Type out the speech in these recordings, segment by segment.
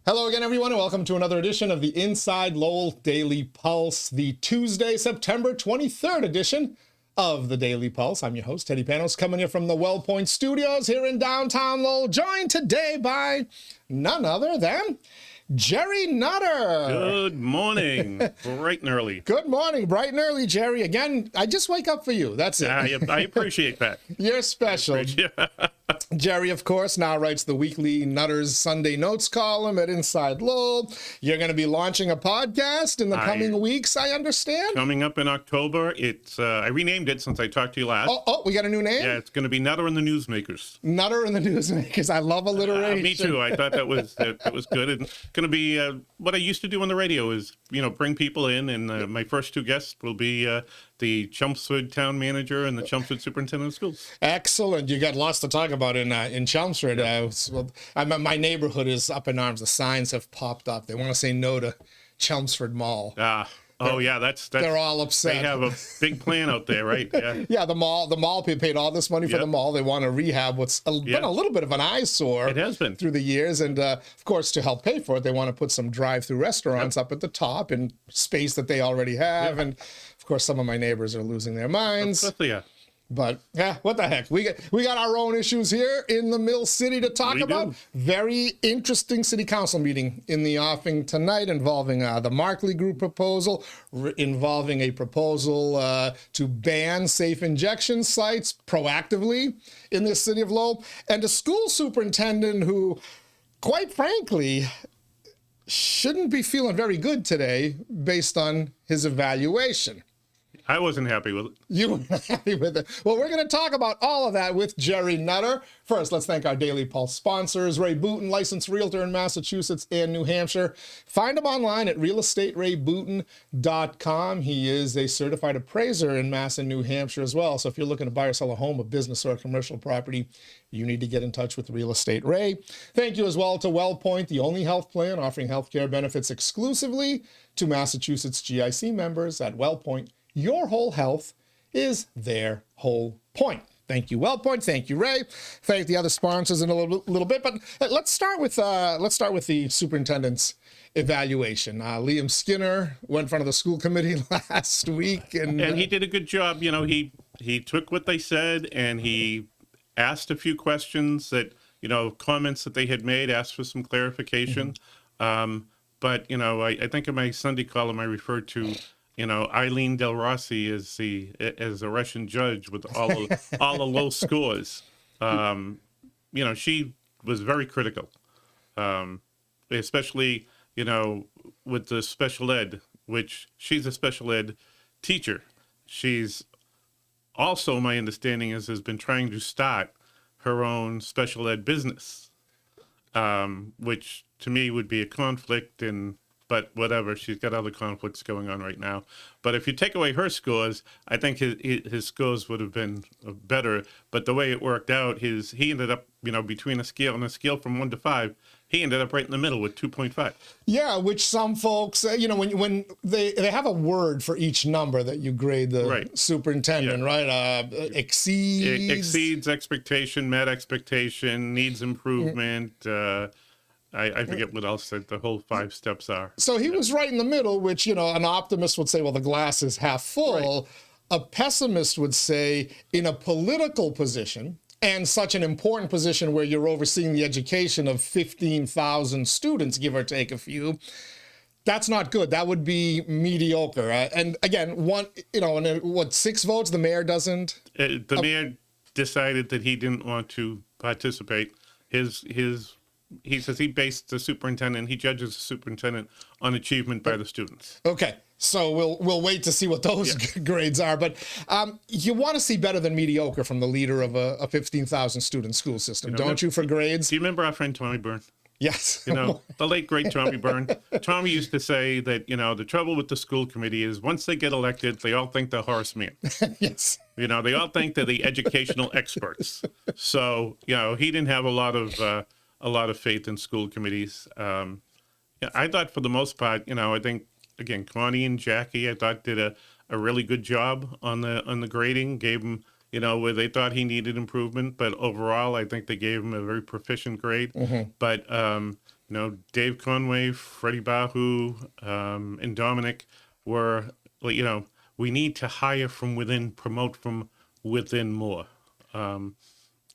Hello again, everyone, and welcome to another edition of the Inside Lowell Daily Pulse, the Tuesday, September 23rd edition of the Daily Pulse. I'm your host, Teddy Panos, coming here from the WellPoint Studios here in downtown Lowell, joined today by none other than Gerry Nutter. Good morning, bright and early. Good morning, bright and early, Gerry. Again, I just wake up for you. That's it. I appreciate that. You're special. Gerry, of course, now writes the weekly Nutter's Sunday Notes column at Inside Lowell. You're going to be launching a podcast in the coming weeks, I understand? Coming up in October. It's I renamed it since I talked to you last. Oh, we got a new name? Yeah, it's going to be Nutter and the Newsmakers. Nutter and the Newsmakers. I love alliteration. Me too. I thought that was good. And it's going to be what I used to do on the radio is, bring people in. And my first two guests will be the Chelmsford town manager and the Chelmsford superintendent of schools. Excellent. You got lots to talk about in Chelmsford. My neighborhood is up in arms. The signs have popped up. They want to say no to Chelmsford Mall. Oh yeah, that's they're all upset. They have a big plan out there, right? Yeah. Yeah, the mall paid all this money for the mall. They want to rehab what's been a little bit of an eyesore. It has been through the years, and of course, to help pay for it, they want to put some drive-through restaurants up at the top in space that they already have, and of course, some of my neighbors are losing their minds. But yeah, what the heck? We got our own issues here in the Mill City to talk about. Very interesting city council meeting in the offing tonight involving the Markley Group proposal, involving a proposal to ban safe injection sites proactively in the city of Lowell, and a school superintendent who, quite frankly, shouldn't be feeling very good today based on his evaluation. I wasn't happy with it. You weren't happy with it. Well, we're going to talk about all of that with Gerry Nutter. First, let's thank our Daily Pulse sponsors, Ray Booten, licensed realtor in Massachusetts and New Hampshire. Find him online at realestaterayBooten.com. He is a certified appraiser in Mass and New Hampshire as well. So if you're looking to buy or sell a home, a business, or a commercial property, you need to get in touch with Real Estate Ray. Thank you as well to WellPoint, the only health plan offering healthcare benefits exclusively to Massachusetts GIC members at WellPoint. Your whole health is their whole point. Thank you, WellPoint. Thank you, Ray. Thank the other sponsors in a little bit. But let's start with the superintendent's evaluation. Liam Skinner went in front of the school committee last week, and he did a good job. He took what they said and he asked a few questions that comments that they had made, asked for some clarification. But I think in my Sunday column I referred to Eileen Del Rossi as a Russian judge with all the low scores. She was very critical, especially with the special ed, which she's a special ed teacher. She's also, my understanding has been trying to start her own special ed business, which to me would be a conflict but whatever, she's got other conflicts going on right now. But if you take away her scores, I think his scores would have been better. But the way it worked out, he ended up, between a scale from 1 to 5, he ended up right in the middle with 2.5. Yeah, which some folks, when they have a word for each number that you grade the superintendent, right? Exceeds expectation, met expectation, needs improvement. I forget what else the whole 5 steps are. So he was right in the middle, which, an optimist would say, well, the glass is half full. Right. A pessimist would say, in a political position, and such an important position where you're overseeing the education of 15,000 students, give or take a few, that's not good. That would be mediocre. And again, 6 votes, the mayor doesn't? The mayor decided that he didn't want to participate. He says he based the superintendent, he judges the superintendent on achievement by the students. Okay, so we'll wait to see what those grades are. But you want to see better than mediocre from the leader of a 15,000 student school system, don't you, for grades? Do you remember our friend Tommy Byrne? Yes. The late, great Tommy Byrne. Tommy used to say that, the trouble with the school committee is once they get elected, they all think they're Horace Mann. Yes. They all think they're the educational experts. So, he didn't have a lot of faith in school committees. I thought for the most part, I think, again, Connie and Jackie, I thought did a really good job on the grading, gave him, where they thought he needed improvement. But overall, I think they gave him a very proficient grade. Mm-hmm. But Dave Conway, Freddie Bahu, and Dominic were, we need to hire from within, promote from within more. And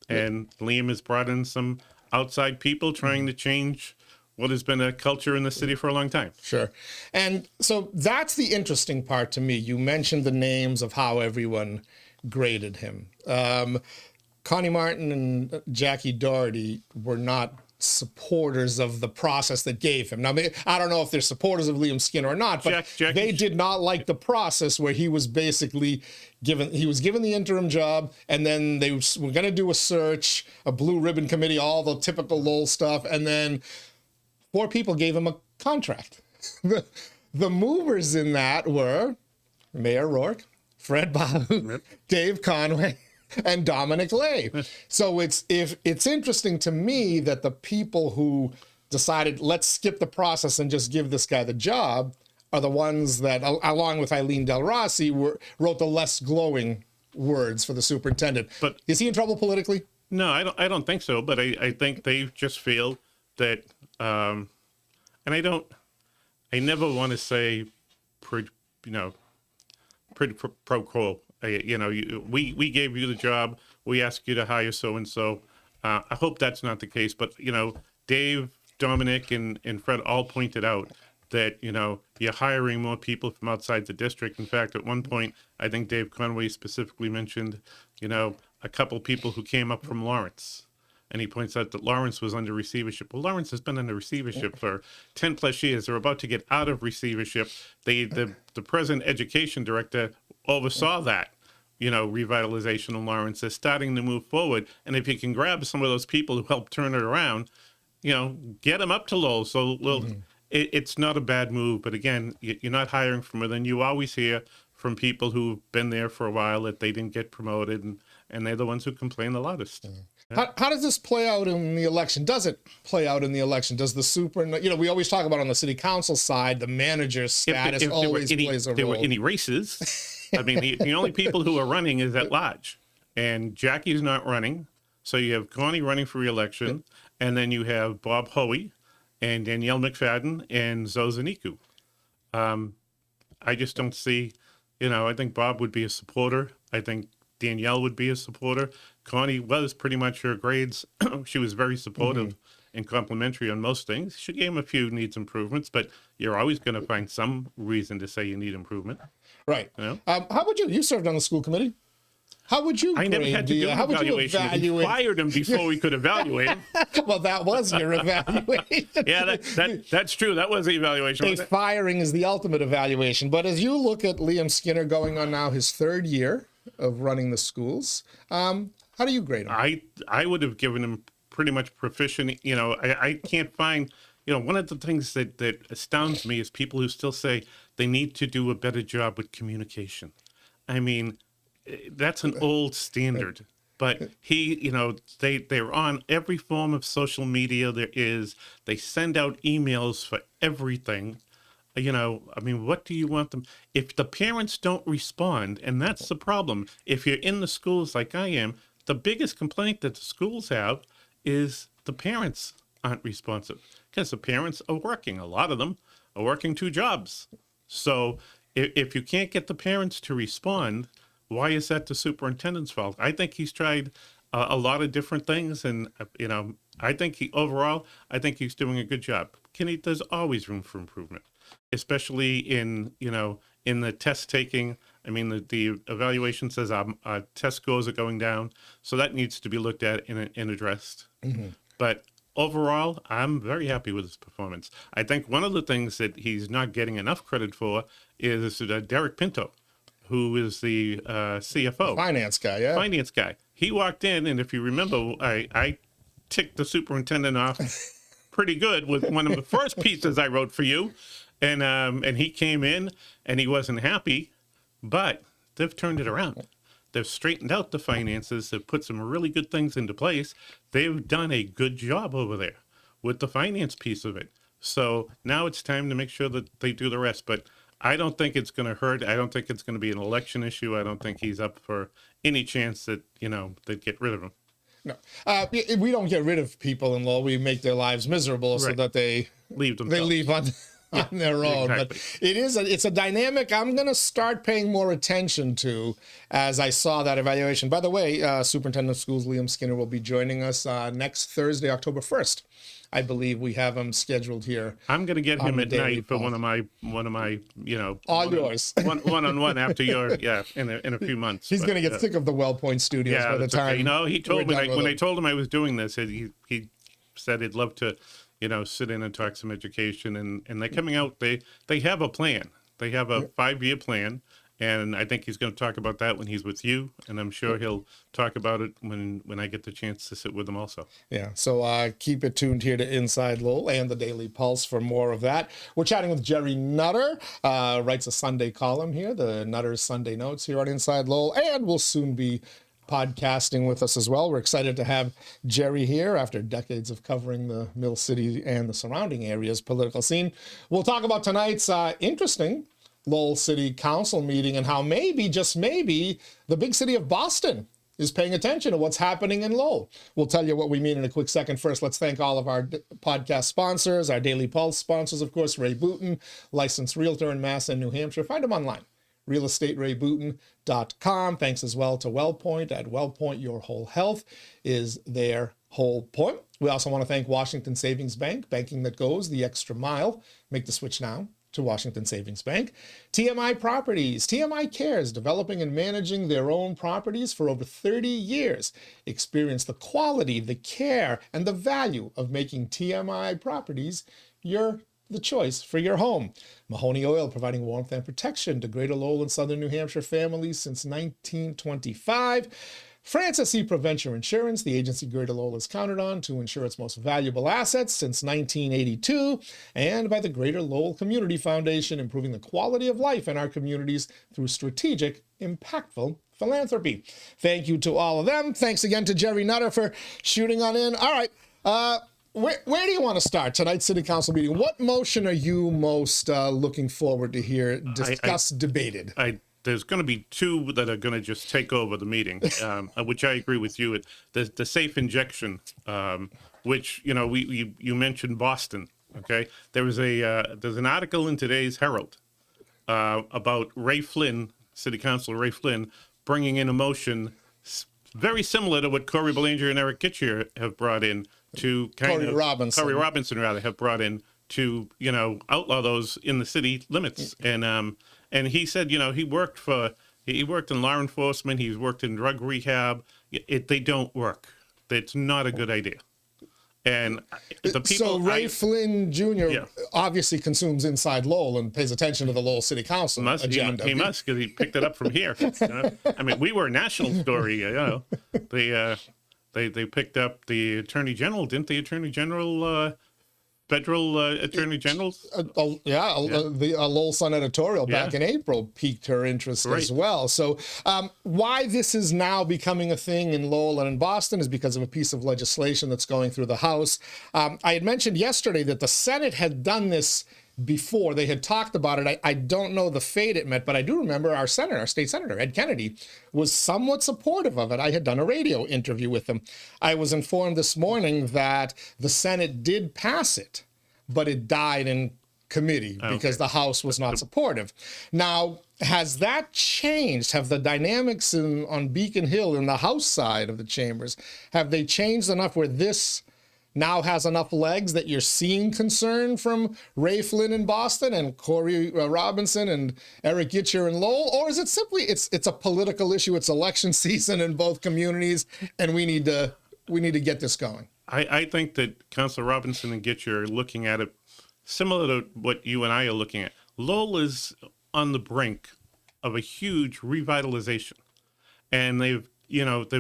Liam has brought in some outside people trying to change what has been a culture in the city for a long time. Sure. And so that's the interesting part to me. You mentioned the names of how everyone graded him. Connie Martin and Jackie Doherty were not supporters of the process that gave him. Now, I don't know if they're supporters of Liam Skinner or not, but they did not like the process where he was basically given the interim job, and then they were going to do a search, a blue ribbon committee, all the typical Lowell stuff, and then 4 people gave him a contract. The movers in that were Mayor Rourke, Fred Bahu, Dave Conway, and Dominic Lay. So it's interesting to me that the people who decided, let's skip the process and just give this guy the job, are the ones that, along with Eileen Del Rossi, wrote the less glowing words for the superintendent. But is he in trouble politically? No, I don't think so. But I think they just feel that, and I never want to say, pro quo. We gave you the job. We asked you to hire so-and-so. I hope that's not the case. But, Dave, Dominic, and Fred all pointed out that, you're hiring more people from outside the district. In fact, at one point, I think Dave Conway specifically mentioned, a couple people who came up from Lawrence. And he points out that Lawrence was under receivership. Well, Lawrence has been under receivership for 10 plus years. They're about to get out of receivership. The present education director oversaw that, revitalization in Lawrence. They're starting to move forward. And if you can grab some of those people who helped turn it around, get them up to Lowell. So it's not a bad move. But again, you're not hiring from within. You always hear from people who've been there for a while that they didn't get promoted, and they're the ones who complain the loudest. How does this play out in the election? Does it play out in the election? Does the we always talk about on the city council side, the manager's status always plays a role. If there were any races, I mean, the only people who are running is at large. And Jackie's not running. So you have Connie running for re-election, and then you have Bob Hoey and Danielle McFadden and 𝐏𝐲 𝐏𝐿. I just don't see, I think Bob would be a supporter. I think Danielle would be a supporter. Connie was pretty much her grades. She was very supportive and complimentary on most things. She gave him a few needs improvements, but you're always going to find some reason to say you need improvement. Right. How would you served on the school committee? How would you? I never had to do an evaluation. We fired him before we could evaluate him. Well, that was your evaluation. Yeah, that's true. That was the evaluation. Firing is the ultimate evaluation. But as you look at Liam Skinner going on now his 3rd year of running the schools, how do you grade him? I would have given him pretty much proficient. I can't find, one of the things that astounds me is people who still say they need to do a better job with communication. I mean, that's an old standard. But they're on every form of social media there is. They send out emails for everything. I mean, what do you want them? If the parents don't respond, and that's the problem. If you're in the schools like I am, the biggest complaint that the schools have is the parents aren't responsive because the parents are working. A lot of them are working 2 jobs. So if you can't get the parents to respond, why is that the superintendent's fault? I think he's tried a lot of different things, and I think he's doing a good job. There's always room for improvement, especially in the test taking. I mean, the evaluation says our test scores are going down, so that needs to be looked at and addressed. But overall, I'm very happy with his performance. I think one of the things that he's not getting enough credit for is Derek Pinto, who is the CFO. Finance guy, yeah. Finance guy. He walked in, and if you remember, I ticked the superintendent off pretty good with one of the first pieces I wrote for you. And he came in, and he wasn't happy, but they've turned it around. They've straightened out the finances. They've put some really good things into place. They've done a good job over there with the finance piece of it. So now it's time to make sure that they do the rest. But I don't think it's going to hurt. I don't think it's going to be an election issue. I don't think he's up for any chance that, they'd get rid of him. No. We don't get rid of people in Lowell. We make their lives miserable so that they leave on their own. Exactly. But it's a dynamic I'm going to start paying more attention to as I saw that evaluation. By the way, Superintendent of Schools Liam Skinner will be joining us next Thursday, October 1st. I believe we have him scheduled here. I'm going to get him at night for one of my, all yours. one-on-one after your, in a few months. He's going to get sick of the Wellpoint Studios by the time. Okay. He told me when I told him I was doing this, he said he'd love to, sit in and talk some education, and they're coming out. They have a plan. They have a 5-year plan. And I think he's going to talk about that when he's with you, and I'm sure he'll talk about it when I get the chance to sit with him also. Yeah, so keep it tuned here to Inside Lowell and the Daily Pulse for more of that. We're chatting with Gerry Nutter, writes a Sunday column here, the Nutter's Sunday Notes here on Inside Lowell, and will soon be podcasting with us as well. We're excited to have Gerry here after decades of covering the Mill City and the surrounding areas political scene. We'll talk about tonight's interesting Lowell City Council meeting and how maybe, just maybe, the big city of Boston is paying attention to what's happening in Lowell. We'll tell you what we mean in a quick second. First, let's thank all of our podcast sponsors, our Daily Pulse sponsors, of course, Ray Booten, licensed realtor in Mass and New Hampshire. Find him online, realestaterayBooten.com. Thanks as well to WellPoint. At WellPoint, your whole health is their whole point. We also want to thank Washington Savings Bank, banking that goes the extra mile. Make the switch now to Washington Savings Bank. TMI Properties. TMI Cares, developing and managing their own properties for over 30 years. Experience the quality, the care, and the value of making TMI Properties the choice for your home. Mahoney Oil, providing warmth and protection to Greater Lowell and Southern New Hampshire families since 1925. Francis E. Provencher Insurance, the agency Greater Lowell has counted on to insure its most valuable assets since 1982, and by the Greater Lowell Community Foundation, improving the quality of life in our communities through strategic, impactful philanthropy. Thank you to all of them. Thanks again to Gerry Nutter for shooting on in. All right, where do you want to start tonight's City Council meeting? What motion are you most looking forward to hear discussed, debated? There's going to be two that are going to just take over the meeting, which I agree with you. The safe injection, which you mentioned Boston. Okay, there's an article in today's Herald about Ray Flynn, City Councilor Ray Flynn, bringing in a motion very similar to what Corey Belanger and Eric Gitcher have brought in to Corey Robinson have brought in to outlaw those in the city limits. And he said, he worked in law enforcement. He's worked in drug rehab. They don't work. It's not a good idea. And the people. So Ray Flynn Jr. Obviously consumes Inside Lowell and pays attention to the Lowell City Council agenda. He must, because he picked it up from here. I mean, we were a national story. They picked up the Attorney General, didn't the Attorney General? Federal Attorney Generals? The Lowell Sun editorial back in April piqued her interest as well. So why this is now becoming a thing in Lowell and in Boston is because of a piece of legislation that's going through the House. I had mentioned yesterday that the Senate had done this before. They had talked about it. I don't know the fate it met, but I do remember our state senator, Ed Kennedy, was somewhat supportive of it. I had done a radio interview with him. I was informed this morning that the Senate did pass it, but it died in committee because the House was not supportive. Now, has that changed? Have the dynamics on Beacon Hill in the House side of the chambers, have they changed enough where this now has enough legs that you're seeing concern from Ray Flynn in Boston and Corey Robinson and Eric Gitcher in Lowell? Or is it simply it's a political issue, it's election season in both communities, and we need to get this going? I think that Councilor Robinson and Gitcher are looking at it similar to what you and I are looking at. Lowell is on the brink of a huge revitalization, and they've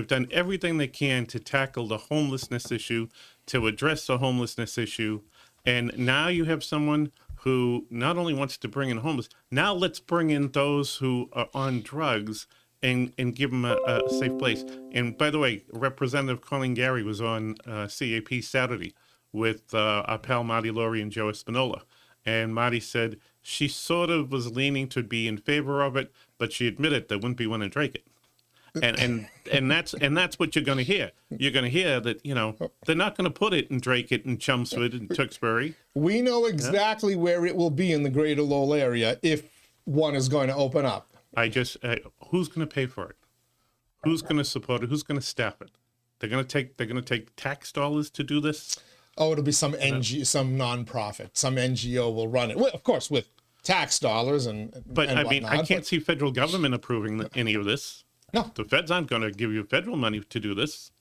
done everything they can to tackle the homelessness issue, to address the homelessness issue. And now you have someone who not only wants to bring in homeless, now let's bring in those who are on drugs and give them a safe place. And by the way, Representative Colleen Gerry was on CAP Saturday with our pal Marty Laurie and Joe Espinola. And Marty said she sort of was leaning to be in favor of it, but she admitted there wouldn't be one to drink it. and that's what you're going to hear. You're going to hear that, you know, they're not going to put it in Drake and Chelmsford and Tewksbury. We know exactly where it will be in the greater Lowell area if one is going to open up. Who's going to pay for it? Who's going to support it? Who's going to staff it? They're going to take tax dollars to do this. Oh, it'll be some some nonprofit, some NGO will run it. Well, of course, with tax dollars But and I mean, whatnot, I can't see federal government approving any of this. No, the feds aren't going to give you federal money to do this.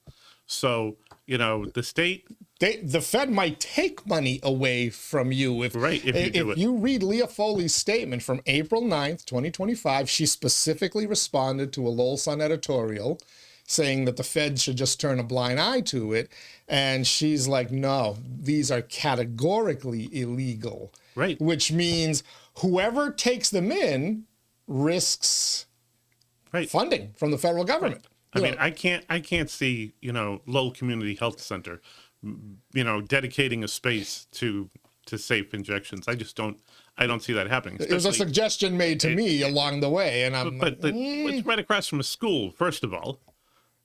So, you know, the state, the Fed might take money away from you if you read Leah Foley's statement from April 9th, 2025. She specifically responded to a Lowell Sun editorial saying that the Fed should just turn a blind eye to it. And she's like, no, these are categorically illegal. Right. Which means whoever takes them in risks funding from the federal government. I mean, I can't see, you know, Lowell Community Health Center, you know, dedicating a space to safe injections. I don't see that happening. It was a suggestion made to me along the way, and I'm it's right across from a school, first of all.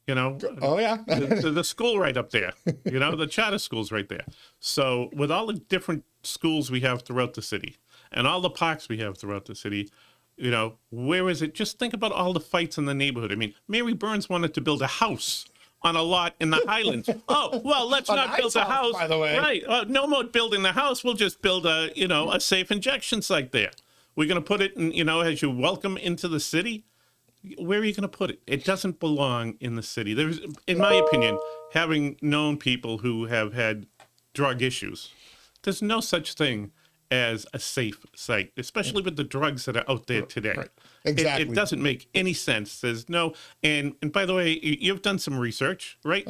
You know, oh yeah, the school right up there. You know, the charter school's right there. So with all the different schools we have throughout the city and all the parks we have throughout the city, you know, where is it? Just think about all the fights in the neighborhood. I mean, Mary Burns wanted to build a house on a lot in the Highlands. Oh, well, let's not build a house. By the way, right? No more building the house. We'll just build a safe injection site there. We're going to put it in, you know, as you welcome into the city. Where are you going to put it? It doesn't belong in the city. There's, in my opinion, having known people who have had drug issues, there's no such thing as a safe site, especially with the drugs that are out there today. Right. Exactly. It doesn't make any sense. There's no, and by the way, you've done some research, right?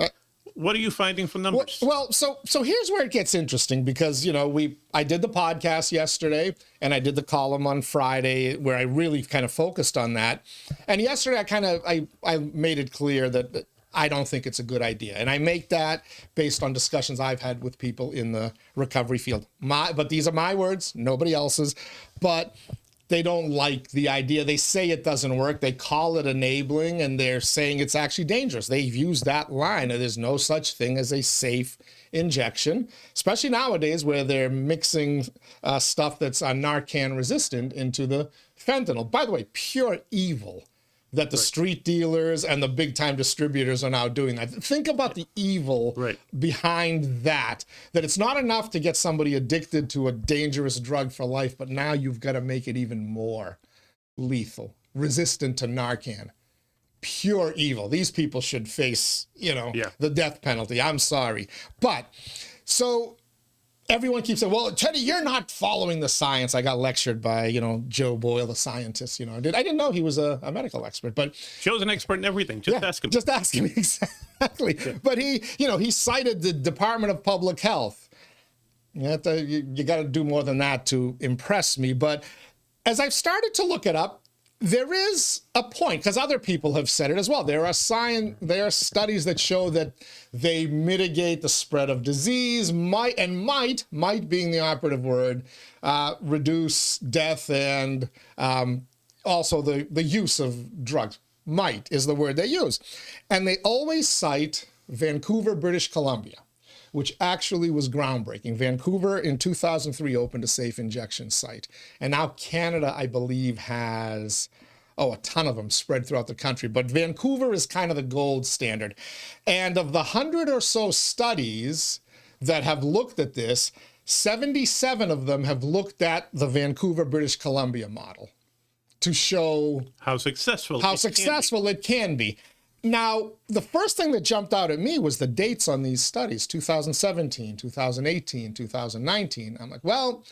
What are you finding from numbers? Well, so here's where it gets interesting because, you know, I did the podcast yesterday and I did the column on Friday where I really kind of focused on that. And yesterday I made it clear that I don't think it's a good idea. And I make that based on discussions I've had with people in the recovery field. But these are my words, nobody else's. But they don't like the idea. They say it doesn't work. They call it enabling, and they're saying it's actually dangerous. They've used that line. There's no such thing as a safe injection, especially nowadays where they're mixing stuff that's Narcan resistant into the fentanyl. By the way, pure evil that the street dealers and the big time distributors are now doing that. Think about the evil behind that it's not enough to get somebody addicted to a dangerous drug for life, but now you've got to make it even more lethal, resistant to Narcan. Pure evil. These people should face, you know, the death penalty. I'm sorry. But so everyone keeps saying, well, Teddy, you're not following the science. I got lectured by, you know, Joe Boyle, the scientist, you know. I didn't know he was a medical expert, but Joe's an expert in everything. Just ask him. Just ask him, exactly. Yeah. But he cited the Department of Public Health. You got to do more than that to impress me. But as I've started to look it up, there is a point, because other people have said it as well. There are studies that show that they mitigate the spread of disease, might being the operative word, reduce death and also the use of drugs. Might is the word they use. And they always cite Vancouver, British Columbia, which actually was groundbreaking. Vancouver in 2003 opened a safe injection site. And now Canada, I believe, has, a ton of them spread throughout the country. But Vancouver is kind of the gold standard. And of the 100 or so studies that have looked at this, 77 of them have looked at the Vancouver, British Columbia model to show how successful it can be. Now, the first thing that jumped out at me was the dates on these studies, 2017, 2018, 2019. I'm like, well,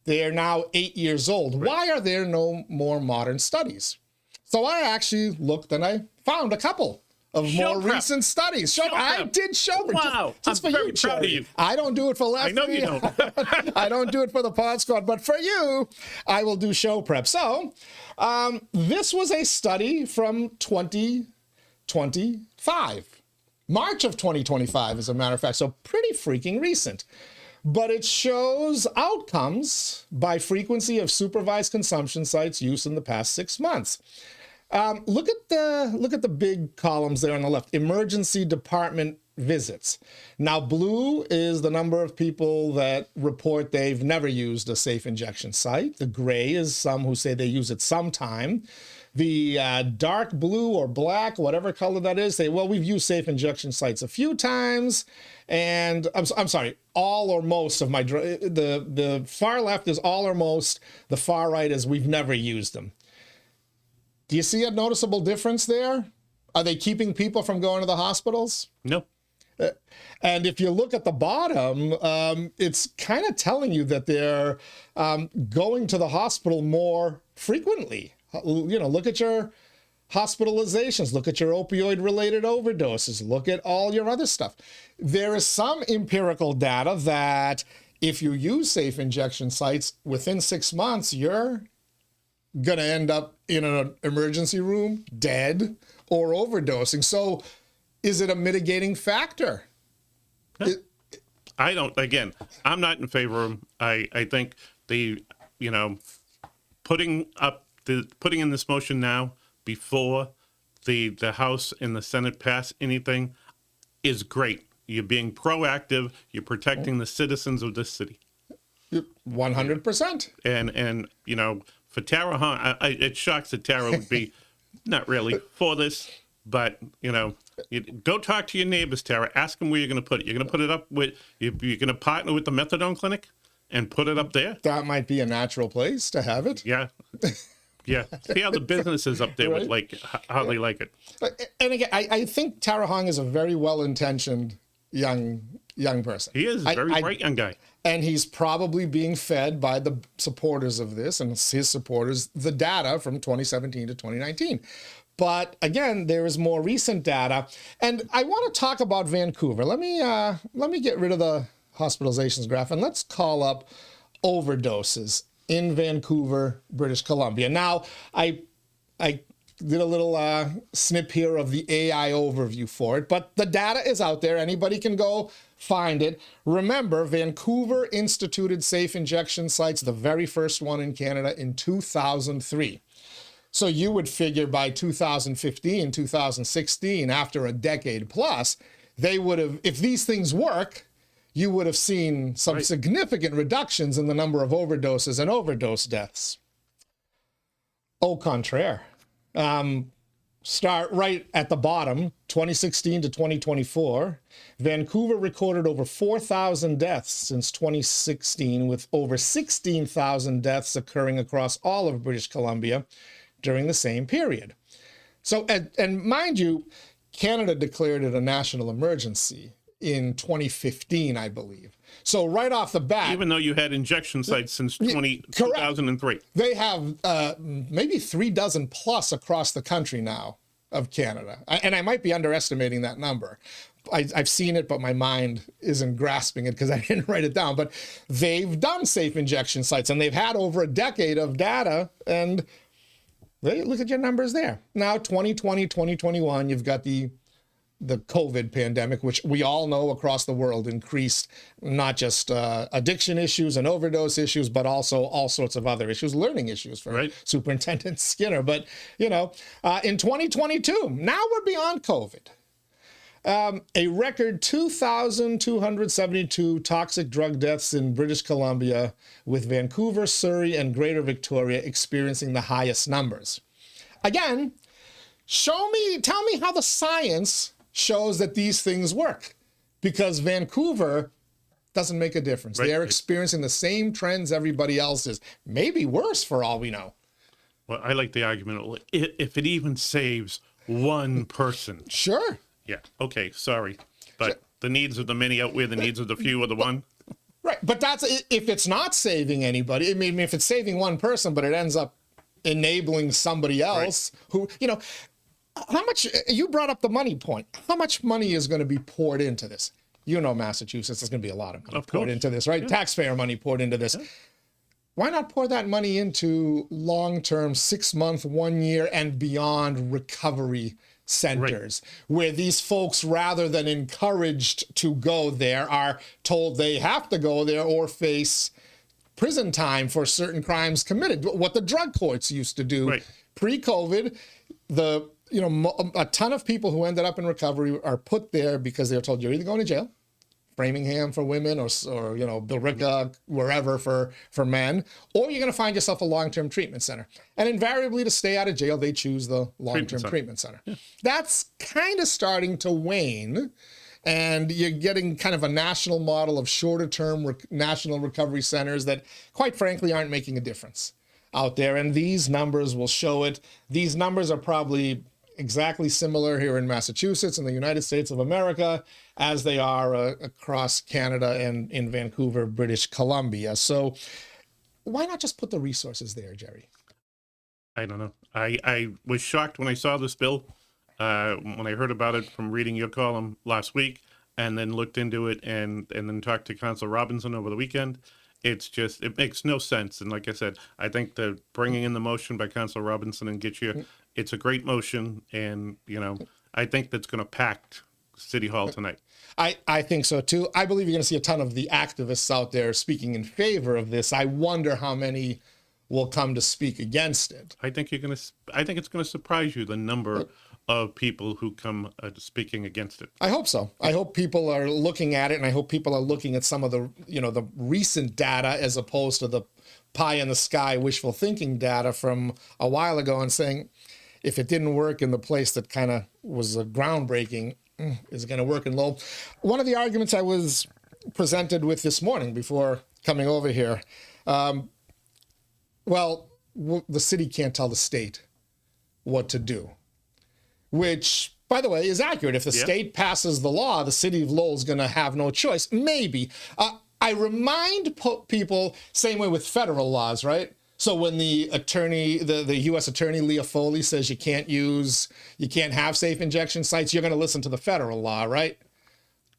they're now 8 years old. Right. Why are there no more modern studies? So I actually looked and I found a couple of more recent studies. I did show prep. Wow. Just I'm for very you, proud of you. I don't do it for Lefty. I know you don't. I don't do it for the Pod Squad, but for you, I will do show prep. So this was a study from 2025. March of 2025, as a matter of fact, so pretty freaking recent. But it shows outcomes by frequency of supervised consumption sites use in the past 6 months. Look at the big columns there on the left. Emergency department visits. Now, blue is the number of people that report they've never used a safe injection site. The gray is some who say they use it sometime. The dark blue or black, whatever color that is, say, well, we've used safe injection sites a few times. And I'm sorry, all or most of my, the far left is all or most. The far right is we've never used them. Do you see a noticeable difference there? Are they keeping people from going to the hospitals? No. And if you look at the bottom, it's kind of telling you that they're going to the hospital more frequently. You know, look at your hospitalizations, look at your opioid-related overdoses, look at all your other stuff. There is some empirical data that if you use safe injection sites, within 6 months, you're going to end up in an emergency room, dead, or overdosing. So is it a mitigating factor? I don't, again, I'm not in favor of them. I think putting in this motion now before the House and the Senate pass anything is great. You're being proactive. You're protecting the citizens of this city. 100%. And for Tara Hahn, it shocks that Tara would be not really for this, but go talk to your neighbors, Tara. Ask them where you're going to put it. You're going to put it up with, you're going to partner with the methadone clinic and put it up there. That might be a natural place to have it. Yeah. Yeah. See how the businesses up there Right. would like, how they like it. And again, I think Tara Hong is a very well-intentioned young person. He is a very bright young guy. And he's probably being fed by the supporters of this and his supporters, the data from 2017 to 2019. But again, there is more recent data. And I want to talk about Vancouver. Let me get rid of the hospitalizations graph and let's call up overdoses in Vancouver, British Columbia. Now, I did a little snip here of the AI overview for it, but the data is out there. Anybody can go find it. Remember, Vancouver instituted safe injection sites, the very first one in Canada, in 2003. So you would figure by 2015, 2016, after a decade plus, they would have, if these things work, you would have seen some significant reductions in the number of overdoses and overdose deaths. Au contraire. Start right at the bottom, 2016 to 2024. Vancouver recorded over 4,000 deaths since 2016, with over 16,000 deaths occurring across all of British Columbia during the same period. So, and mind you, Canada declared it a national emergency in 2015, I believe. So right off the bat, even though you had injection sites since 2003, they have maybe 36 plus across the country now of Canada. And I might be underestimating that number. I've seen it, but my mind isn't grasping it because I didn't write it down. But they've done safe injection sites and they've had over a decade of data, and look at your numbers there. Now, 2020, 2021, you've got the COVID pandemic, which we all know across the world increased not just addiction issues and overdose issues, but also all sorts of other issues, learning issues for Superintendent Skinner. But, in 2022, now we're beyond COVID. A record 2,272 toxic drug deaths in British Columbia, with Vancouver, Surrey, and Greater Victoria experiencing the highest numbers. Again, tell me how the science shows that these things work, because Vancouver doesn't make a difference. They're experiencing the same trends everybody else is, maybe worse for all we know. Well, I like the argument, if it even saves one person. Sure. Yeah. Okay. Sorry. But the needs of the many outweigh the needs of the few or the one. Right. But that's if it's not saving anybody. I mean, if it's saving one person, but it ends up enabling somebody else who, how much, you brought up the money point. How much money is going to be poured into this? Massachusetts, there's going to be a lot of money poured into this, right? Yeah. Taxpayer money poured into this. Yeah. Why not pour that money into long-term, 6-month, 1 year, and beyond recovery centers, where these folks, rather than encouraged to go there, are told they have to go there or face prison time for certain crimes committed, what the drug courts used to do pre-COVID, a ton of people who ended up in recovery are put there because they were told you're either going to jail, Framingham for women, or Billerica, wherever for men, or you're going to find yourself a long-term treatment center. And invariably, to stay out of jail, they choose the long-term treatment center. Yeah. That's kind of starting to wane, and you're getting kind of a national model of shorter-term national recovery centers that, quite frankly, aren't making a difference out there. And these numbers will show it. These numbers are probably exactly similar here in Massachusetts and the United States of America as they are across Canada and in Vancouver, British Columbia. So why not just put the resources there, Gerry? I don't know. I was shocked when I saw this bill, when I heard about it from reading your column last week, and then looked into it and then talked to Councilor Robinson over the weekend. It makes no sense. And like I said, I think the bringing in the motion by Councilor Robinson and 𝐵𝐞𝐢, it's a great motion. And, I think that's going to pack City Hall tonight. I think so too. I believe you're going to see a ton of the activists out there speaking in favor of this. I wonder how many will come to speak against it. I think it's going to surprise you, the number of people who come speaking against it. I hope so. I hope people are looking at it, and I hope people are looking at some of the, the recent data as opposed to the pie in the sky wishful thinking data from a while ago, and saying, if it didn't work in the place that kind of was groundbreaking, is it going to work in Lowell? One of the arguments I was presented with this morning before coming over here, the city can't tell the state what to do, which, by the way, is accurate. If the state passes the law, the city of Lowell is going to have no choice. Maybe. I remind people, same way with federal laws, right? So when the U.S. Attorney Leah Foley says you can't have safe injection sites, you're going to listen to the federal law, right?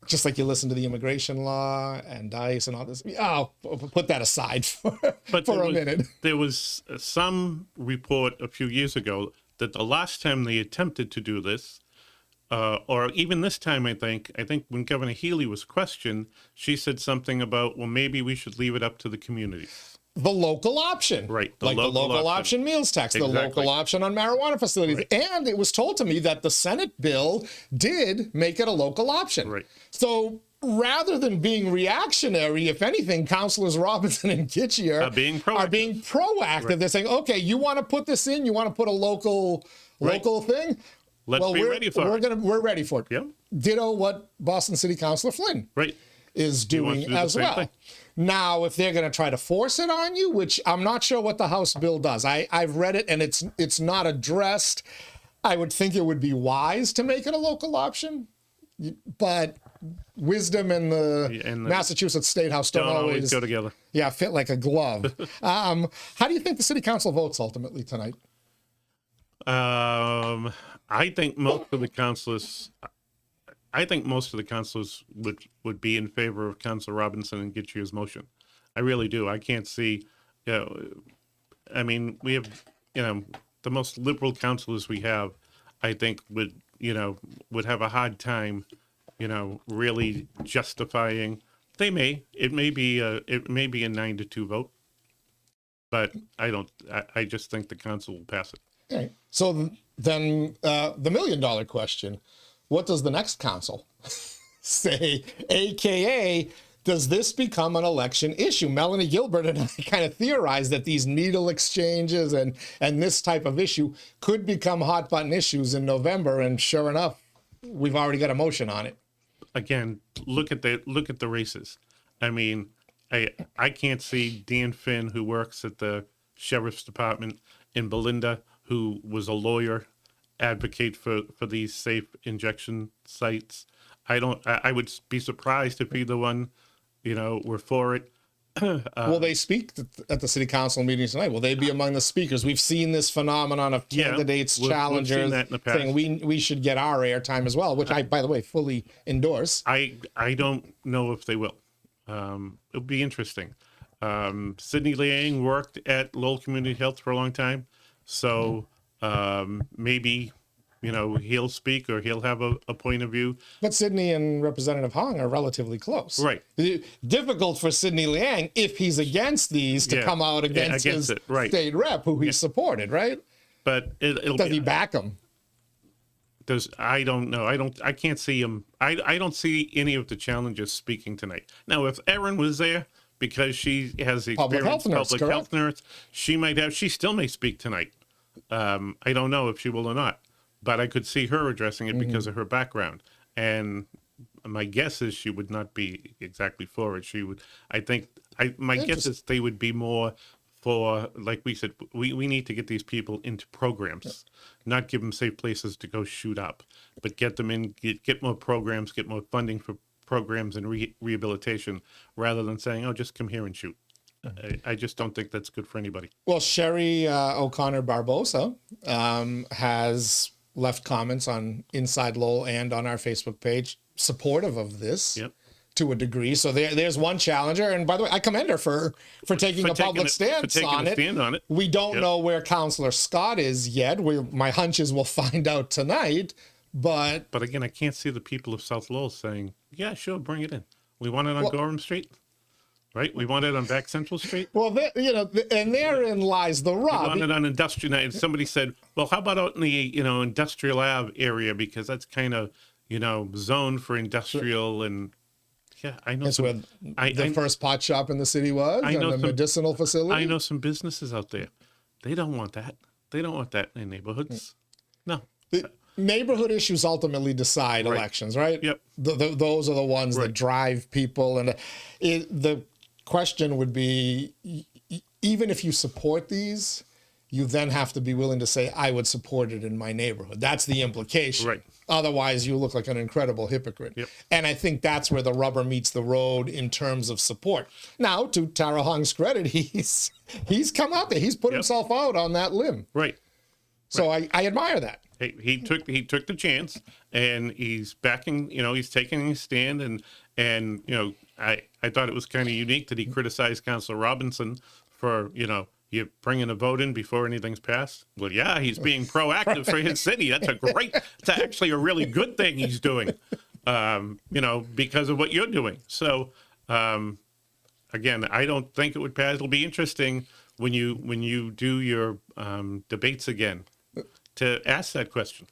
Just like you listen to the immigration law and DICE and all this. Oh, put that aside for a minute. There was some report a few years ago that the last time they attempted to do this, or even this time, I think when Governor Healy was questioned, she said something about, well, maybe we should leave it up to the communities. The local option. Right. The local option meals tax, exactly. The local option on marijuana facilities. Right. And it was told to me that the Senate bill did make it a local option. Right. So rather than being reactionary, if anything, Councilors Robinson and 𝐵𝐞𝐢 are being proactive. Right. They're saying, okay, you want to put this in? You want to put a local thing? Let's be ready for it. We're ready for it. Yeah. Ditto what Boston City Councilor Flynn is doing as well. Thing. Now, if they're going to try to force it on you, which I'm not sure what the House bill does. I've read it, and it's not addressed. I would think it would be wise to make it a local option, but wisdom and the Massachusetts State House don't always go together. Yeah, fit like a glove. How do you think the City Council votes ultimately tonight? I think most of the councilors would be in favor of Councilor Robinson and 𝐵𝐞𝐢's motion. I really do. I can't see, I mean, we have, the most liberal councilors we have, I think would have a hard time, really justifying. It may be a 9-2 vote, but I just think the council will pass it. Okay. So then the $1 million question. What does the next council say? AKA, does this become an election issue? Melanie Gilbert and I kind of theorized that these needle exchanges and this type of issue could become hot button issues in November. And sure enough, we've already got a motion on it. Again, look at the races. I mean, I can't see Dan Finn, who works at the Sheriff's Department, and Belinda, who was a lawyer, advocate for these safe injection sites. I would be surprised if either one, were for it. Will they speak at the city council meetings tonight? Will they be among the speakers? We've seen this phenomenon of candidates, challengers saying we should get our airtime as well, which I, by the way, fully endorse. I don't know if they will. It'll be interesting. Sidney Liang worked at Lowell Community Health for a long time, so maybe he'll speak or he'll have a point of view. But Sidney and Representative Hong are relatively close. Right. Difficult for Sidney Liang, if he's against these, to come out against his state rep, who he supported, right? but it'll Does be, he back him? I don't know. I can't see him. I don't see any of the challengers speaking tonight. Now, if Erin was there, because she has the Public experience, health nurse, health nurse, she still may speak tonight. I don't know if she will or not, but I could see her addressing it because of her background. And my guess is she would not be exactly for it. She would, my guess is they would be more for, like we said, we need to get these people into programs, not give them safe places to go shoot up, but get them in, get more programs, get more funding for programs and rehabilitation, rather than saying, oh, just come here and shoot. I just don't think that's good for anybody. Well, Sherry O'Connor Barbosa has left comments on Inside Lowell and on our Facebook page supportive of this. Yep. To a degree. So there's one challenger. And by the way, I commend her for taking a public stance on it. We don't know where Councillor Scott is yet. My hunch is we'll find out tonight. But again, I can't see the people of South Lowell saying, yeah, sure, bring it in. We want it on Gorham Street, right? We want it on Back Central Street. Well, and therein lies the rub. We want it on Industrial. And somebody said, well, how about out in the, Industrial Ave area? Because that's kind of, zoned for industrial and, yeah, I know. That's where the first pot shop in the city was, and the medicinal facility. I know some businesses out there. They don't want that. They don't want that in neighborhoods. No. Neighborhood issues ultimately decide elections, right? Yep. Those are the ones that drive people. And the question would be, even if you support these, you then have to be willing to say, I would support it in my neighborhood. That's the implication. Right. Otherwise, you look like an incredible hypocrite. Yep. And I think that's where the rubber meets the road in terms of support. Now, to Tara Hong's credit, he's come out there. He's put himself out on that limb. Right. So I admire that. He took the chance, and he's backing. He's taking his stand, and I thought it was kind of unique that he criticized Councilor Robinson for you bringing a vote in before anything's passed. Well, yeah, he's being proactive for his city. It's actually a really good thing he's doing, because of what you're doing. So, again, I don't think it would pass. It'll be interesting when you do your debates again to ask that question.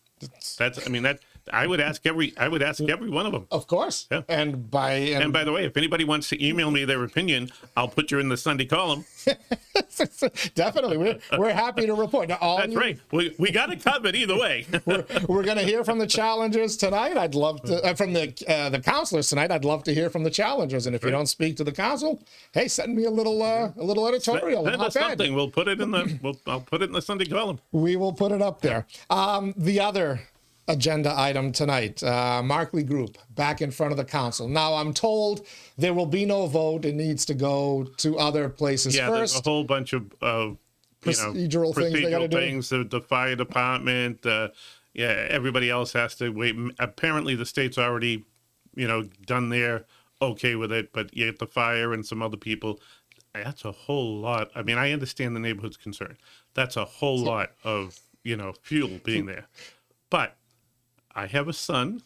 I would ask every one of them. Of course. Yeah. And by the way, if anybody wants to email me their opinion, I'll put you in the Sunday column. Definitely. We're happy to report. Now, that's right. We got it covered either way. we're going to hear from the challengers tonight. I'd love to from the councilors tonight. I'd love to hear from the challengers. And if you don't speak to the council, hey, send me a little editorial. Send us something. We'll put it in I'll put it in the Sunday column. We will put it up there. The other agenda item tonight, Markley Group back in front of the council. Now, I'm told there will be no vote. It needs to go to other places first. There's a whole bunch of procedural things they got to do. The fire department, everybody else has to wait. Apparently, the state's already, done their okay with it, but yet the fire and some other people, that's a whole lot. I mean, I understand the neighborhood's concern. That's a whole lot of, fuel being there. But I have a son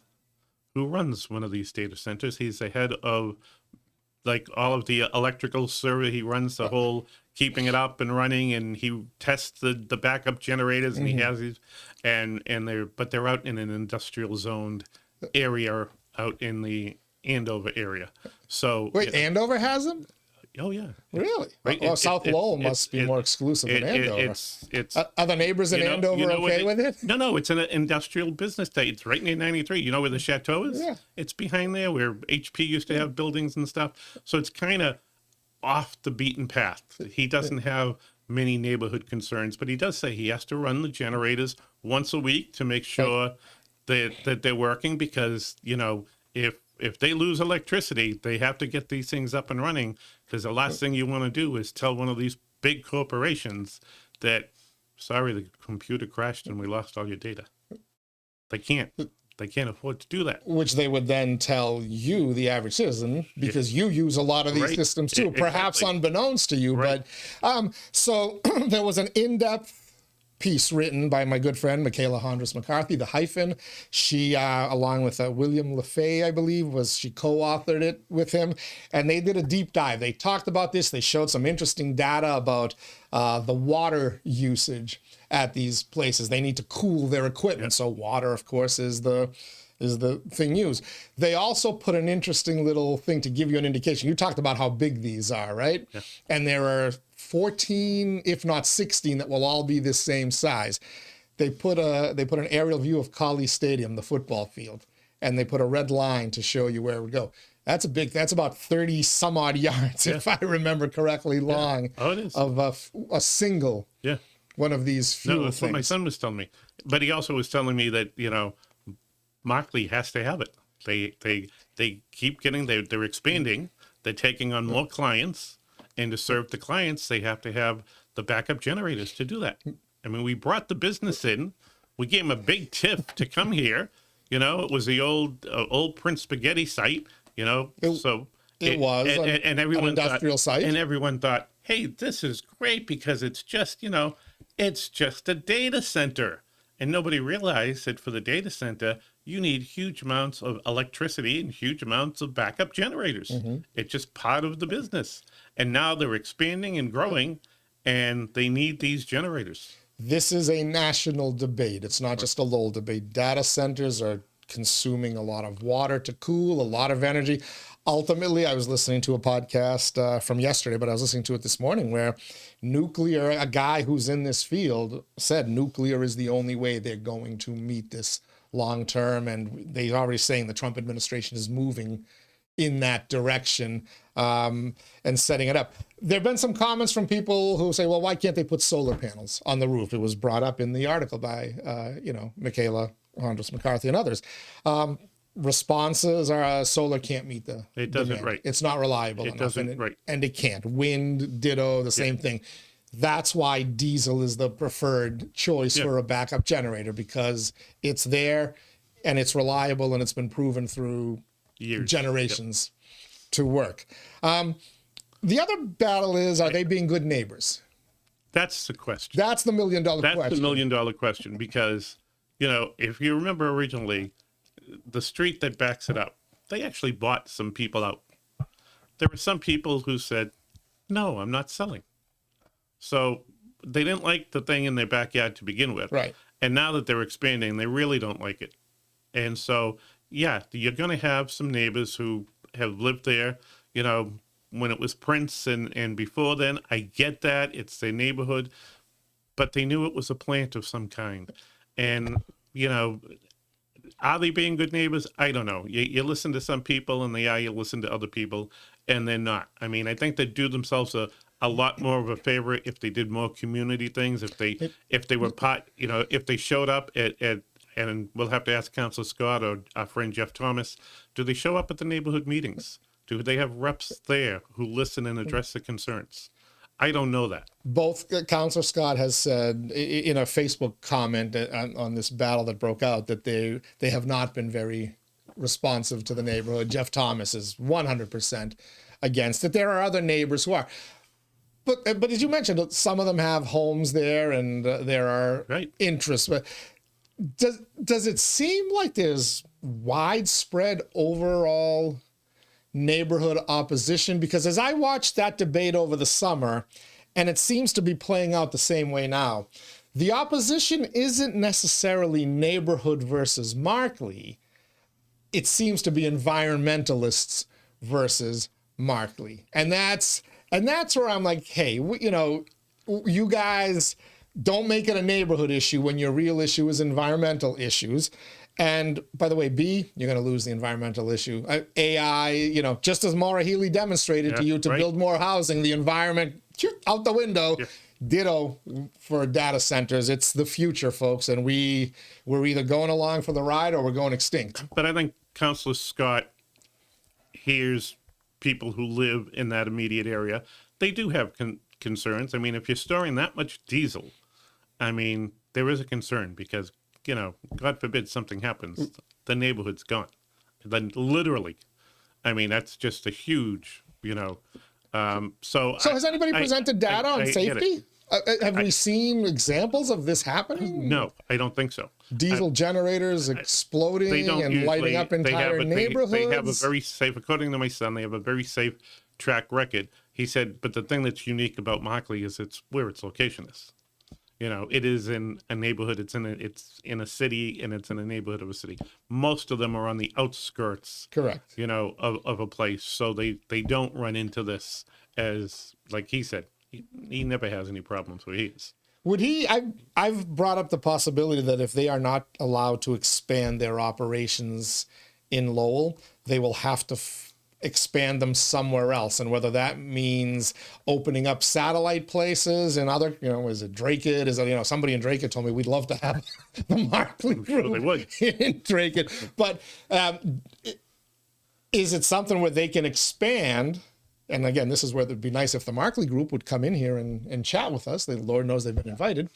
who runs one of these data centers. He's the head of all of the electrical server. He runs the whole keeping it up and running, and he tests the backup generators, and he has these, but they're out in an industrial zoned area out in the Andover area. So wait, Andover has them? Oh yeah, really? Right. Well, South Lowell must be more exclusive than Andover. Are the neighbors in Andover okay with it? No, it's an industrial business day. It's right near 93. You know where the chateau is? Yeah. It's behind there where HP used to have buildings and stuff. So it's kind of off the beaten path. He doesn't have many neighborhood concerns, but he does say he has to run the generators once a week to make sure that they're working, because if they lose electricity, they have to get these things up and running, because the last thing you want to do is tell one of these big corporations that, sorry, the computer crashed and we lost all your data. They can't afford to do that. Which they would then tell you, the average citizen, because you use a lot of these systems too, perhaps unbeknownst to you. Right. But so there was an in-depth piece written by my good friend, 𝐃𝐚𝐢𝐥𝐲 𝐏𝐻𝐿, The Hyphen. She, along with William LaFay, I believe, she co-authored it with him. And they did a deep dive. They talked about this. They showed some interesting data about the water usage at these places. They need to cool their equipment. So water, of course, is the thing used. They also put an interesting little thing to give you an indication. You talked about how big these are, right? Yeah. And there are 14, if not 16, that will all be the same size. They put an aerial view of Colley Stadium, the football field, and they put a red line to show you where it would go. That's about 30 some odd yards, if I remember correctly, long of a single one of these fuel that's things. What my son was telling me. But he also was telling me that, Markley has to have it. They keep getting, they're expanding, they're taking on more clients, and to serve the clients, they have to have the backup generators to do that. I mean, we brought the business in, we gave them a big tip to come here. It was the old Prince Spaghetti site, It was and everyone an industrial site. And everyone thought, hey, this is great because it's just, it's just a data center. And nobody realized that for the data center, you need huge amounts of electricity and huge amounts of backup generators. It's just part of the business. And now they're expanding and growing, and they need these generators. This is a national debate. It's not just a Lowell debate. Data centers are consuming a lot of water to cool, a lot of energy. Ultimately, I was listening to a podcast from yesterday, but I was listening to it this morning where nuclear, a guy who's in this field said nuclear is the only way they're going to meet this long term. And they're already saying the Trump administration is moving in that direction and setting it up. There have been some comments from people who say, well, why can't they put solar panels on the roof? It was brought up in the article by, 𝐃𝐚𝐢𝐥𝐲 and others. Responses are solar can't meet the demand. Right. It's not reliable enough. And it can't. Wind, ditto, the same thing. That's why diesel is the preferred choice for a backup generator, because it's there and it's reliable and it's been proven through generations to work. The other battle is, are they being good neighbors? That's the question. That's the $1 million question. That's the $1 million question, because, if you remember originally, the street that backs it up, they actually bought some people out. There were some people who said, no, I'm not selling. So they didn't like the thing in their backyard to begin with. Right. And now that they're expanding, they really don't like it. And so, you're going to have some neighbors who have lived there, when it was Prince and before then. I get that. It's their neighborhood. But they knew it was a plant of some kind. And, are they being good neighbors? I don't know. You listen to some people and you listen to other people, and they're not. I mean, I think they'd do themselves a lot more of a favor if they did more community things, if they were if they showed up and we'll have to ask Councilor Scott or our friend Jeff Thomas, do they show up at the neighborhood meetings? Do they have reps there who listen and address the concerns? I don't know that. Both Councilor Scott has said in a Facebook comment on this battle that broke out that they have not been very responsive to the neighborhood. Jeff Thomas is 100% against it. There are other neighbors who are. But as you mentioned, some of them have homes there and there are interests. But does it seem like there's widespread overall neighborhood opposition? Because as I watched that debate over the summer, and it seems to be playing out the same way now, the opposition isn't necessarily neighborhood versus Markley. It seems to be environmentalists versus Markley. And that's where I'm like, hey, you guys don't make it a neighborhood issue when your real issue is environmental issues. And by the way, B, you're going to lose the environmental issue. AI, just as Maura Healey demonstrated to you to build more housing, the environment out the window. Yeah. Ditto for data centers. It's the future, folks, and we're either going along for the ride or we're going extinct. But I think Councilor Scott hears people who live in that immediate area. They do have concerns. I mean, if you're storing that much diesel, there is a concern because, God forbid something happens, the neighborhood's gone. Then literally, that's just a huge, So has anybody presented data on safety? Have we seen examples of this happening? No, I don't think so. Diesel generators exploding and lighting up entire neighborhoods. They have a very safe, according to my son, they have a very safe track record. He said, but the thing that's unique about Markley is it's where its location is. You know, it is in a neighborhood. It's in a city, and it's in a neighborhood of a city. Most of them are on the outskirts. Correct. You know, of a place, so they don't run into this as, like he said, he never has any problems where he is. Would he? I've brought up the possibility that if they are not allowed to expand their operations in Lowell, they will have to expand them somewhere else, and whether that means opening up satellite places and other, you know, is it Drake-it? Is it, you know, somebody in Drake-it told me we'd love to have the Markley group sure they would. in Drake-it, but is it something where they can expand? And again, this is where it'd be nice if the Markley group would come in here and chat with us. The Lord knows they've been invited.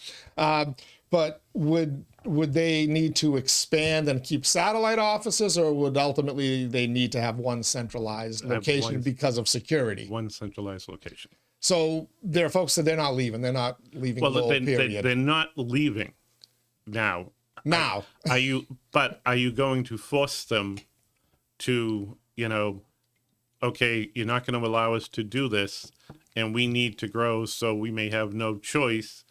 But would they need to expand and keep satellite offices, or would ultimately they need to have one centralized location because of security? One centralized location. So there are folks that they're not leaving. They're not leaving. Well, period. They're not leaving now. Now, are you going to force them to, you know, okay, you're not going to allow us to do this, and we need to grow, so we may have no choice.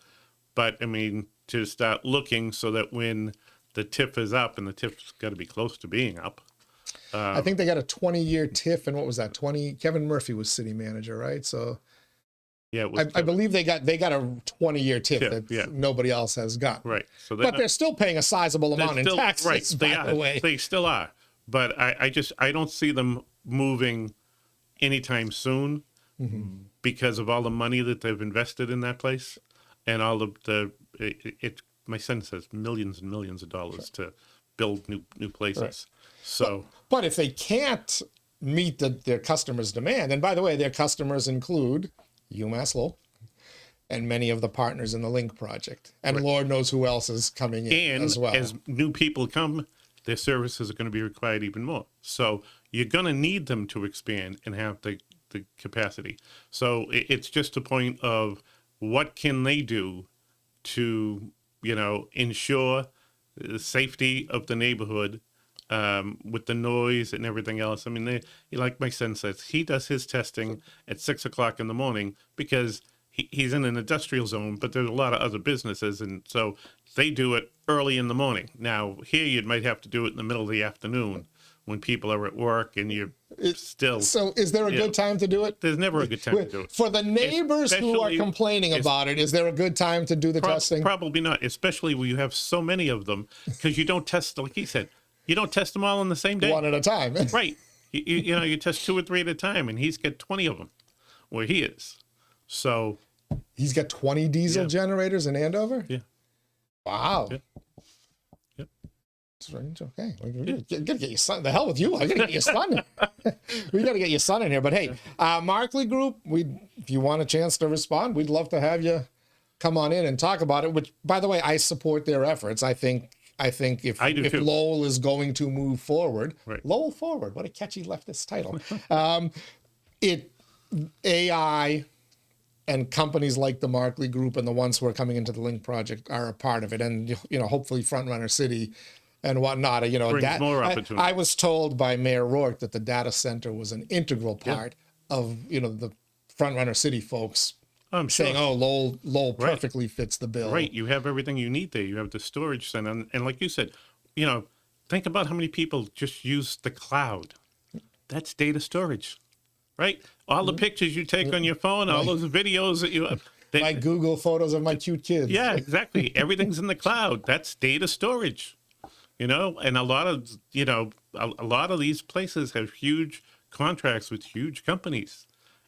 But I mean, to start looking so that when the TIF is up, and the TIF's got to be close to being up. I think they got a 20-year TIF, and what was that? Kevin Murphy was city manager, right? So yeah, I believe they got a 20-year TIF that nobody else has got. Right. So they're still paying a sizable amount in taxes. Right. By the way, they still are. But I don't see them moving anytime soon because of all the money that they've invested in that place, and all of my son says millions and millions of dollars to build new places. Right. So, but if they can't meet their customers' demand, and by the way, their customers include UMass Lowell and many of the partners in the Link project, and Lord knows who else is coming in as well. As new people come, their services are going to be required even more. So you're going to need them to expand and have the capacity. So it's just a point of what can they do to, you know, ensure the safety of the neighborhood with the noise and everything else. I mean, like my son says, he does his testing at 6 o'clock in the morning because he's in an industrial zone, but there's a lot of other businesses, and so they do it early in the morning. Now, here you might have to do it in the middle of the afternoon when people are at work and you're still... So is there a good time to do it? There's never a good time to do it. For the neighbors who are complaining about it, is there a good time to do the testing? Probably not, especially when you have so many of them, because you don't test, like he said, you don't test them all on the same day. One at a time. Right. You know, you test 2 or 3 at a time, and he's got 20 of them where he is. So... He's got 20 diesel generators in Andover? Yeah. Wow. Yeah. Yep. Strange. Okay. We gotta get your son. The hell with you. I gotta get your son. We gotta get your son in here. But hey, Markley Group, if you want a chance to respond, we'd love to have you come on in and talk about it. Which, by the way, I support their efforts. I think if Lowell is going to move forward, Lowell Forward, what a catchy leftist title. AI and companies like the Markley Group and the ones who are coming into the Link project are a part of it, and you know, hopefully Frontrunner City and whatnot. You know, brings more opportunity. I was told by Mayor Rourke that the data center was an integral part of, you know, the Frontrunner City folks. I'm saying, sure. Oh, Lowell perfectly fits the bill. Right, you have everything you need there. You have the storage center, and like you said, you know, think about how many people just use the cloud. That's data storage. Right? All the pictures you take on your phone, all those videos that you have. My Google photos of my cute kids. Yeah, exactly. Everything's in the cloud. That's data storage. You know, and a lot of these places have huge contracts with huge companies.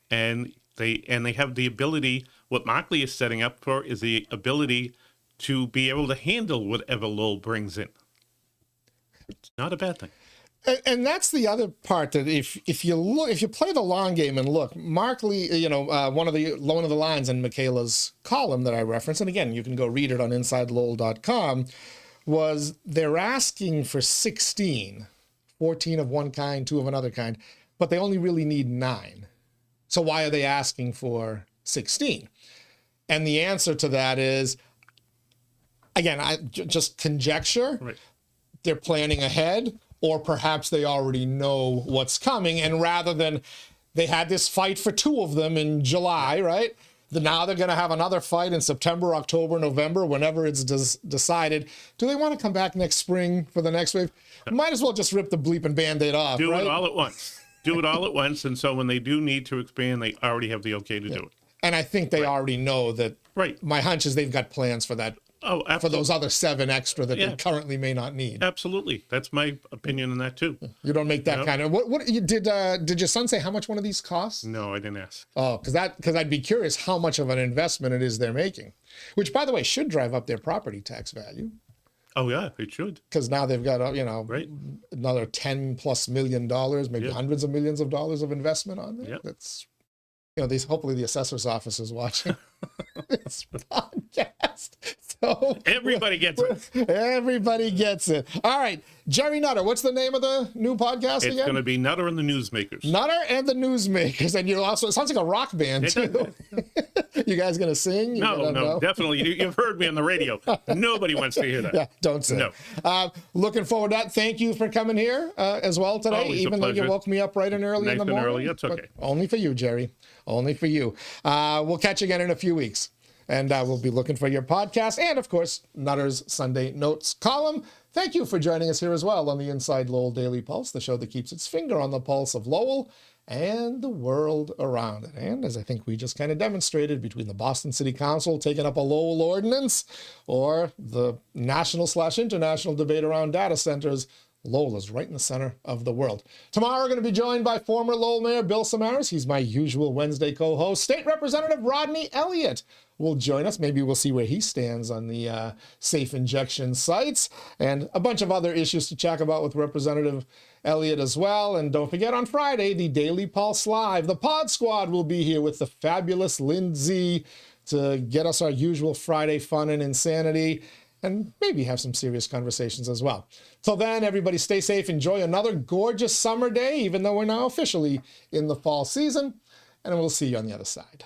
And they have the ability, what Markley is setting up for is the ability to be able to handle whatever Lowell brings in. It's not a bad thing. And that's the other part, that if you play the long game and look, Markley, you know, one of the lines in Michaela's column that I referenced, and again, you can go read it on InsideLowell.com, was they're asking for 16, 14 of one kind, 2 of another kind, but they only really need 9. So why are they asking for 16? And the answer to that is, again, just conjecture. Right. They're planning ahead, or perhaps they already know what's coming. And rather than, they had this fight for 2 of them in July, right? Now they're going to have another fight in September, October, November, whenever it's decided. Do they want to come back next spring for the next wave? Might as well just rip the bleeping Band-Aid off, Do right? it all at once. Do it all at once. And so when they do need to expand, they already have the okay to do it. And I think they already know that. Right. My hunch is they've got plans for that. Oh, absolutely. For those other 7 extra that they currently may not need. Absolutely. That's my opinion on that too. You don't make that kind of, what you did your son say how much one of these costs? No, I didn't ask. Oh, because I'd be curious how much of an investment it is they're making, which, by the way, should drive up their property tax value. Oh yeah, it should. Because now they've got right. another $10+ million, maybe hundreds of millions of dollars of investment on there. Yep. That's hopefully the assessor's office is watching this podcast. So everybody gets it. Everybody gets it. All right, Gerry Nutter. What's the name of the new podcast again? It's going to be Nutter and the Newsmakers. Nutter and the Newsmakers, and you're also. It sounds like a rock band too. You guys gonna sing? No, definitely. You've heard me on the radio. Nobody wants to hear that. Yeah, don't sing. No. Looking forward to that. Thank you for coming here as well today. Always even though you woke me up bright and early in the morning. Early, it's okay. Only for you, Gerry. Only for you. We'll catch you again in a few weeks. And we'll be looking for your podcast and, of course, Nutter's Sunday Notes column. Thank you for joining us here as well on the Inside Lowell Daily Pulse, the show that keeps its finger on the pulse of Lowell and the world around it. And as I think we just kind of demonstrated, between the Boston City Council taking up a Lowell ordinance or the national/international debate around data centers, Lowell is right in the center of the world. Tomorrow we're going to be joined by former Lowell Mayor Bill Samaras. He's my usual Wednesday co-host. State Representative Rodney Elliott will join us. Maybe we'll see where he stands on the safe injection sites and a bunch of other issues to chat about with Representative Elliott as well. And don't forget, on Friday, the Daily Pulse Live. The Pod Squad will be here with the fabulous Lindsay to get us our usual Friday fun and insanity, and maybe have some serious conversations as well. Till then, everybody stay safe. Enjoy another gorgeous summer day, even though we're now officially in the fall season. And we'll see you on the other side.